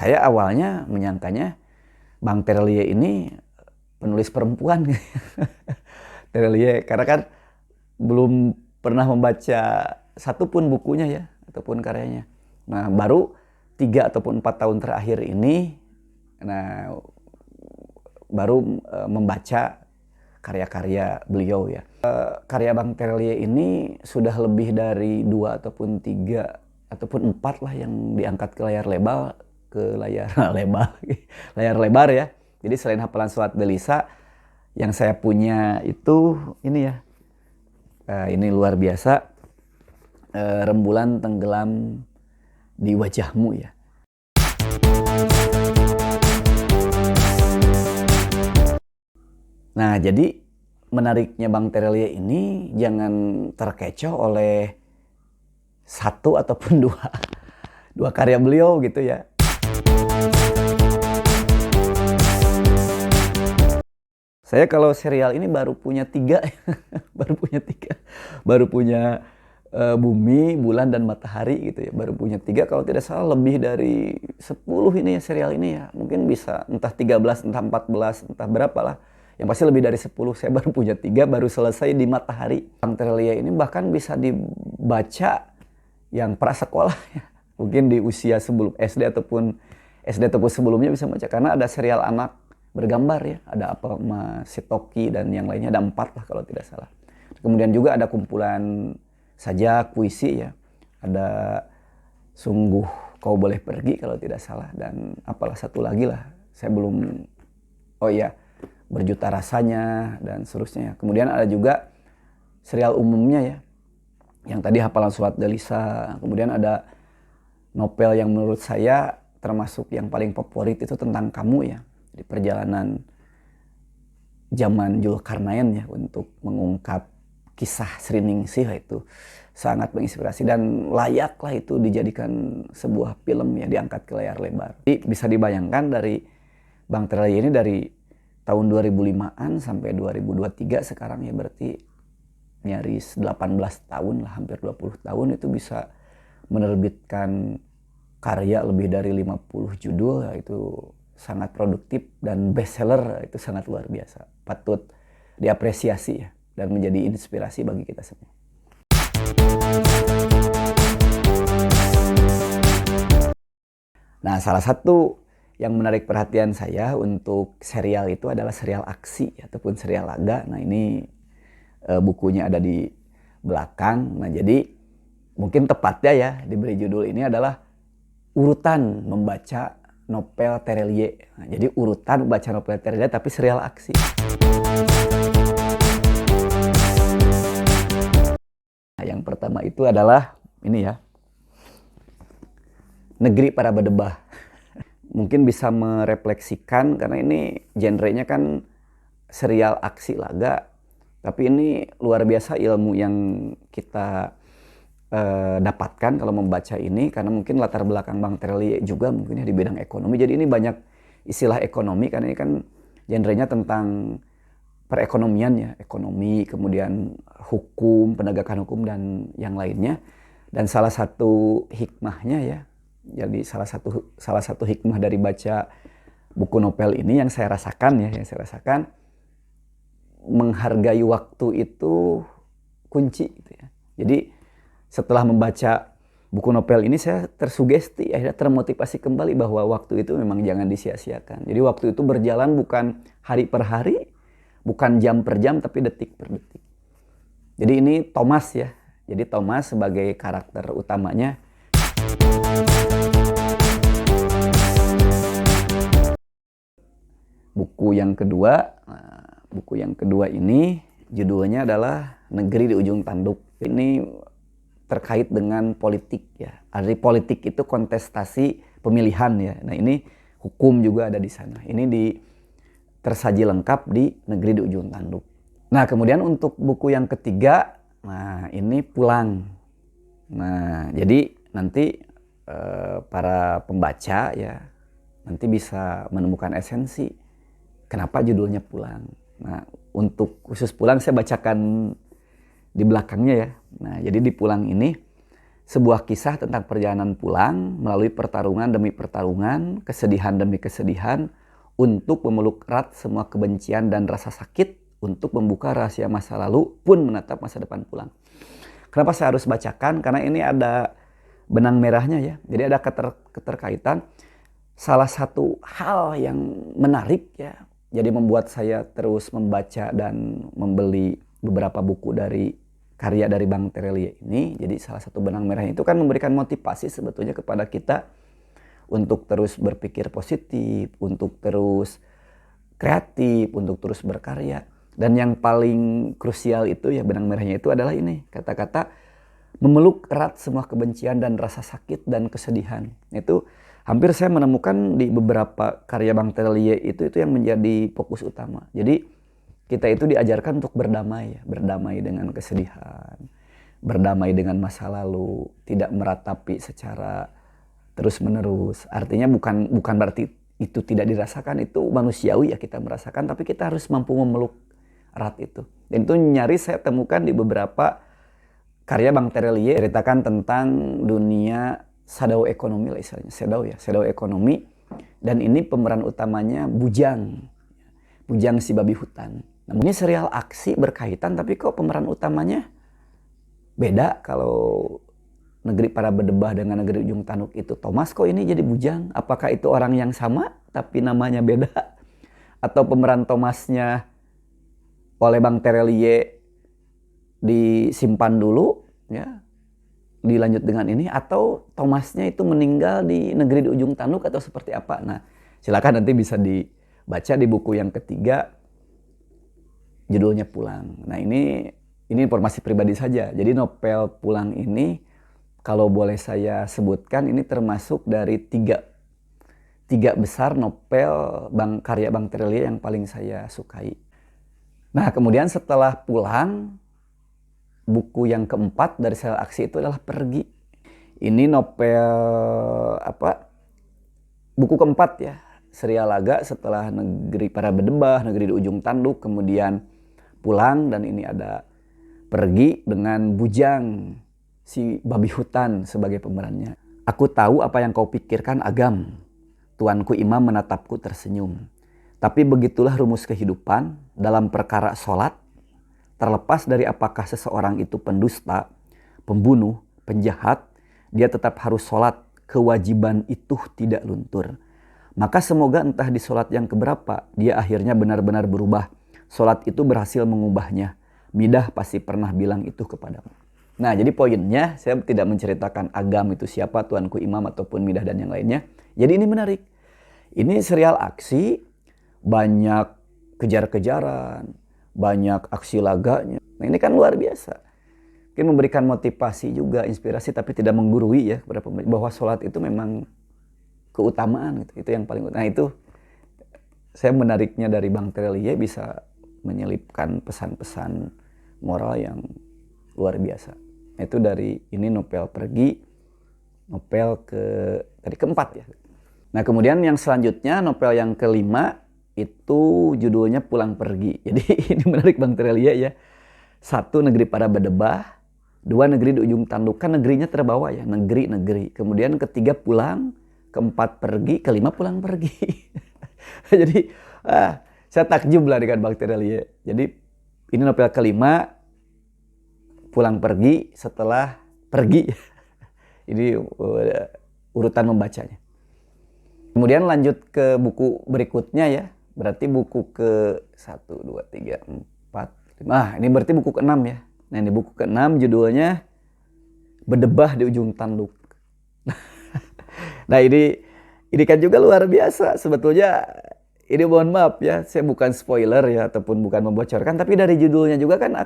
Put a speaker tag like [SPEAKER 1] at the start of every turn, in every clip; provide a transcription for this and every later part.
[SPEAKER 1] Saya awalnya menyangkanya Bang Terelie ini penulis perempuan. Terelie, karena kan belum pernah membaca satupun bukunya ya, ataupun karyanya. Nah, baru 3 ataupun 4 tahun terakhir ini, nah baru membaca karya-karya beliau ya. Karya Bang Terelie ini sudah lebih dari 2 ataupun 3 ataupun 4 lah yang diangkat ke layar lebar, layar lebar ya. Jadi selain Hafalan Sholat Delisa, yang saya punya itu ini ya, ini luar biasa, Rembulan Tenggelam di Wajahmu ya. Nah, jadi menariknya Bang Terelie ini jangan terkecoh oleh 1 ataupun 2 dua karya beliau gitu ya. Saya kalau serial ini baru punya 3, baru punya 3, baru punya Bumi, Bulan, dan Matahari gitu ya. Baru punya 3, kalau tidak salah lebih dari 10 ini ya serial ini ya. Mungkin bisa entah 13, entah 14, entah berapa lah. Yang pasti lebih dari 10. Saya baru punya 3, baru selesai di Matahari. Bang Terelie ini bahkan bisa dibaca yang prasekolah ya. Mungkin di usia sebelum SD ataupun sebelumnya bisa baca, karena ada serial anak bergambar ya, ada apa si Toki dan yang lainnya, ada 4 lah kalau tidak salah. Kemudian juga ada kumpulan sajak puisi ya, ada Sungguh Kau Boleh Pergi kalau tidak salah, dan apalah satu lagi lah, saya belum, oh iya, Berjuta Rasanya dan seterusnya. Kemudian ada juga serial umumnya ya, yang tadi Hafalan Sholat Delisa. Kemudian ada novel yang menurut saya termasuk yang paling favorit, itu Tentang Kamu ya, di perjalanan zaman Zulkarnain ya untuk mengungkap kisah Sri Ningsih. Itu sangat menginspirasi dan layak lah itu dijadikan sebuah film ya, diangkat ke layar lebar. Jadi bisa dibayangkan dari Bang Terelie ini dari tahun 2005-an sampai 2023 sekarang ya, berarti nyaris 18 tahun lah, hampir 20 tahun itu bisa menerbitkan karya lebih dari 50 judul ya. Itu sangat produktif dan bestseller, itu sangat luar biasa. Patut diapresiasi ya, dan menjadi inspirasi bagi kita semua. Nah, salah satu yang menarik perhatian saya untuk serial itu adalah serial aksi ataupun serial laga. Nah, ini bukunya ada di belakang. Nah, jadi mungkin tepatnya ya diberi judul ini adalah urutan membaca novel Terelie. Nah, jadi urutan membaca novel Terelie tapi serial aksi. Nah, yang pertama itu adalah ini ya, Negeri Para Bedebah. Mungkin bisa merefleksikan karena ini genrenya kan serial aksi laga, tapi ini luar biasa ilmu yang kita dapatkan kalau membaca ini, karena mungkin latar belakang Bang Terelie juga mungkin ya di bidang ekonomi. Jadi ini banyak istilah ekonomi karena ini kan genrenya tentang perekonomian ya, ekonomi, kemudian hukum, penegakan hukum dan yang lainnya. Dan salah satu hikmahnya ya, jadi salah satu hikmah dari baca buku novel ini yang saya rasakan ya, menghargai waktu itu kunci gitu ya. Jadi setelah membaca buku novel ini saya tersugesti, akhirnya termotivasi kembali bahwa waktu itu memang jangan disia-siakan. Jadi waktu itu berjalan bukan hari per hari, bukan jam per jam, tapi detik per detik. Jadi ini Thomas ya. Jadi Thomas sebagai karakter utamanya. Buku yang kedua ini judulnya adalah Negeri di Ujung Tanduk. Ini terkait dengan politik ya. Dari politik itu kontestasi pemilihan ya. Nah, ini hukum juga ada di sana. Ini tersaji lengkap di Negeri di Ujung Tanduk. Nah, kemudian untuk buku yang ketiga, nah ini Pulang. Nah, jadi nanti para pembaca ya nanti bisa menemukan esensi kenapa judulnya Pulang. Nah, untuk khusus Pulang saya bacakan di belakangnya ya. Nah, jadi di Pulang ini sebuah kisah tentang perjalanan pulang melalui pertarungan demi pertarungan, kesedihan demi kesedihan, untuk memeluk erat semua kebencian dan rasa sakit, untuk membuka rahasia masa lalu pun menatap masa depan pulang. Kenapa saya harus bacakan? Karena ini ada benang merahnya ya. Jadi ada keterkaitan. Salah satu hal yang menarik ya, jadi membuat saya terus membaca dan membeli beberapa buku dari karya dari Bang Terelie ini. Jadi salah satu benang merahnya itu kan memberikan motivasi sebetulnya kepada kita untuk terus berpikir positif, untuk terus kreatif, untuk terus berkarya. Dan yang paling krusial itu ya, benang merahnya itu adalah ini, kata-kata memeluk erat semua kebencian dan rasa sakit dan kesedihan. Itu hampir saya menemukan di beberapa karya Bang Terelie itu yang menjadi fokus utama. Jadi kita itu diajarkan untuk berdamai ya, berdamai dengan kesedihan, berdamai dengan masa lalu, tidak meratapi secara terus-menerus. Artinya bukan berarti itu tidak dirasakan, itu manusiawi ya kita merasakan, tapi kita harus mampu memeluk erat itu. Dan itu nyaris saya temukan di beberapa karya Bang Terelie, ceritakan tentang dunia shadow ekonomi lah istilahnya, shadow ekonomi. Dan ini pemeran utamanya Bujang si babi hutan. Nah, ini serial aksi berkaitan, tapi kok pemeran utamanya beda. Kalau Negeri Para Berdebah dengan Negeri Ujung Tanduk itu Thomas, kok ini jadi Bujang? Apakah itu orang yang sama tapi namanya beda? Atau pemeran Thomasnya oleh Bang Terelie disimpan dulu ya, dilanjut dengan ini, atau Thomasnya itu meninggal di Negeri di Ujung Tanduk, atau seperti apa? Nah, silakan nanti bisa dibaca di buku yang ketiga, judulnya Pulang. Nah, ini informasi pribadi saja. Jadi novel Pulang ini kalau boleh saya sebutkan, ini termasuk dari tiga besar novel karya Bang Terelie yang paling saya sukai. Nah, kemudian setelah Pulang, buku yang keempat dari serial aksi itu adalah Pergi. Ini novel buku keempat ya, serial laga setelah Negeri Para Berdebah, Negeri di Ujung Tanduk, kemudian Pulang, dan ini ada Pergi dengan Bujang si babi hutan sebagai pemerannya. Aku tahu apa yang kau pikirkan, Agam. Tuanku Imam menatapku tersenyum. Tapi begitulah rumus kehidupan dalam perkara sholat. Terlepas dari apakah seseorang itu pendusta, pembunuh, penjahat, dia tetap harus sholat. Kewajiban itu tidak luntur. Maka semoga entah di sholat yang keberapa, dia akhirnya benar-benar berubah. Sholat itu berhasil mengubahnya. Midah pasti pernah bilang itu kepadamu. Nah, jadi poinnya saya tidak menceritakan Agam itu siapa, Tuanku Imam ataupun Midah dan yang lainnya. Jadi ini menarik. Ini serial aksi, banyak kejar-kejaran, banyak aksi laganya. Nah, ini kan luar biasa. Mungkin memberikan motivasi juga, inspirasi, tapi tidak menggurui ya kepada bahwa sholat itu memang keutamaan gitu. Itu yang paling utama. Nah, itu saya menariknya dari Bang Terelie, bisa menyelipkan pesan-pesan moral yang luar biasa. Itu dari ini novel Pergi, novel keempat ya. Nah, kemudian yang selanjutnya novel yang kelima itu judulnya Pulang Pergi. Jadi ini menarik Bang Terelie ya. 1, Negeri Para Berdebah. 2, Negeri di Ujung Tanduk. Kan negerinya terbawa ya, negeri. Kemudian ketiga Pulang, keempat Pergi, kelima Pulang Pergi. Jadi saya takjub lah dengan Bang Terelie. Jadi ini novel kelima, Pulang Pergi setelah Pergi. Ini urutan membacanya. Kemudian lanjut ke buku berikutnya ya. Berarti buku ke 1, 2, 3, 4, 5. Ini berarti buku ke-6 ya. Nah, ini buku ke-6 judulnya Berdebah di Ujung Tanduk. Nah, ini kan juga luar biasa. Sebetulnya ini mohon maaf ya, saya bukan spoiler ya ataupun bukan membocorkan, tapi dari judulnya juga kan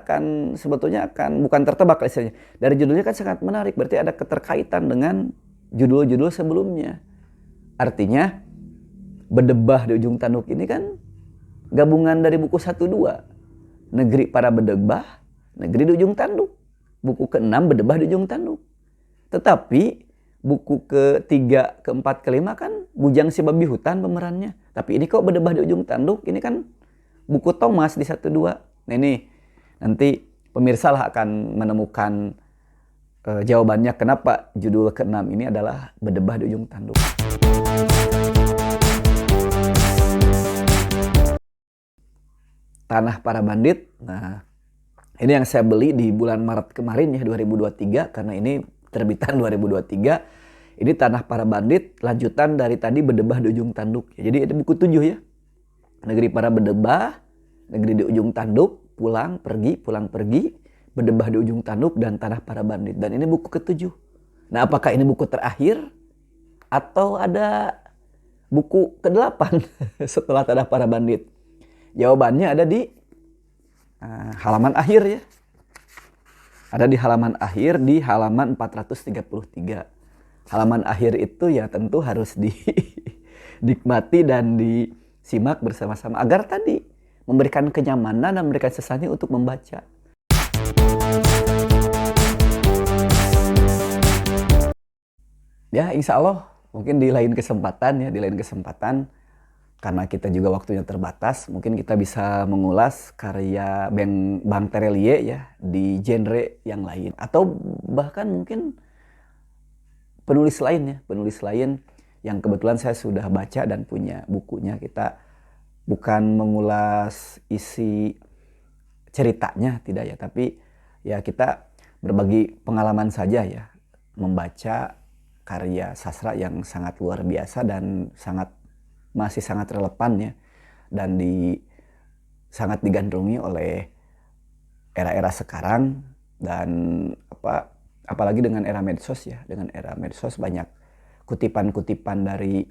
[SPEAKER 1] sebetulnya bukan tertebak istilahnya. Dari judulnya kan sangat menarik, berarti ada keterkaitan dengan judul-judul sebelumnya. Artinya Berdebah di Ujung Tanduk ini kan gabungan dari buku 1, 2. Negeri Para Berdebah, Negeri di Ujung Tanduk. Buku ke-6 Berdebah di Ujung Tanduk. Tetapi buku ke-3, ke-4, ke-5 kan Bujang si babi hutan pemerannya. Tapi ini kok Berdebah di Ujung Tanduk, ini kan buku Thomas di 1, 2. Nah, ini nanti pemirsa lah akan menemukan jawabannya kenapa judul ke-6 ini adalah Berdebah di Ujung Tanduk. Tanah Para Bandit. Nah, ini yang saya beli di bulan Maret kemarin ya 2023 karena ini terbitan 2023. Ini Tanah Para Bandit lanjutan dari tadi Berdebah di Ujung Tanduk. Jadi ada buku 7 ya. Negeri Para Berdebah, Negeri di Ujung Tanduk, Pulang Pergi, Berdebah di Ujung Tanduk, dan Tanah Para Bandit. Dan ini buku ke-7. Nah, apakah ini buku terakhir atau ada buku ke-8 setelah Tanah Para Bandit? Jawabannya ada di halaman akhir ya. Ada di halaman akhir di halaman 433. Halaman akhir itu ya tentu harus dinikmati dan disimak bersama-sama agar tadi memberikan kenyamanan dan memberikan sensasi untuk membaca. Ya, insya Allah mungkin di lain kesempatan karena kita juga waktunya terbatas, mungkin kita bisa mengulas karya Bang Terelie ya di genre yang lain atau bahkan mungkin penulis lain yang kebetulan saya sudah baca dan punya bukunya. Kita bukan mengulas isi ceritanya tidak ya, tapi ya kita berbagi pengalaman saja ya membaca karya sastra yang sangat luar biasa dan masih sangat relevan ya, dan sangat digandrungi oleh era-era sekarang. Dan apalagi dengan era medsos ya, dengan era medsos banyak kutipan-kutipan dari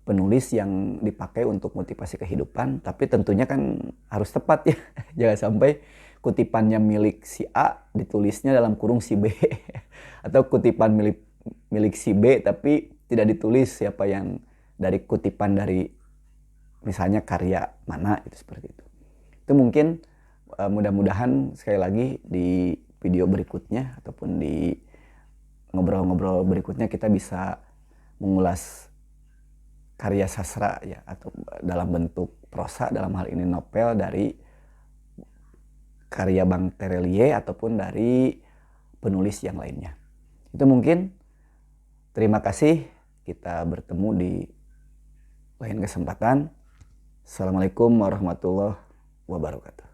[SPEAKER 1] penulis yang dipakai untuk motivasi kehidupan, tapi tentunya kan harus tepat ya. Jangan sampai kutipannya milik si A ditulisnya dalam kurung si B atau kutipan milik si B tapi tidak ditulis siapa yang dari kutipan dari misalnya karya mana, itu seperti itu. Itu mungkin mudah-mudahan sekali lagi di video berikutnya ataupun di ngobrol-ngobrol berikutnya kita bisa mengulas karya sastra ya, atau dalam bentuk prosa, dalam hal ini novel, dari karya Bang Terelie ataupun dari penulis yang lainnya. Itu mungkin. Terima kasih, kita bertemu di lain kesempatan. Assalamualaikum warahmatullahi wabarakatuh.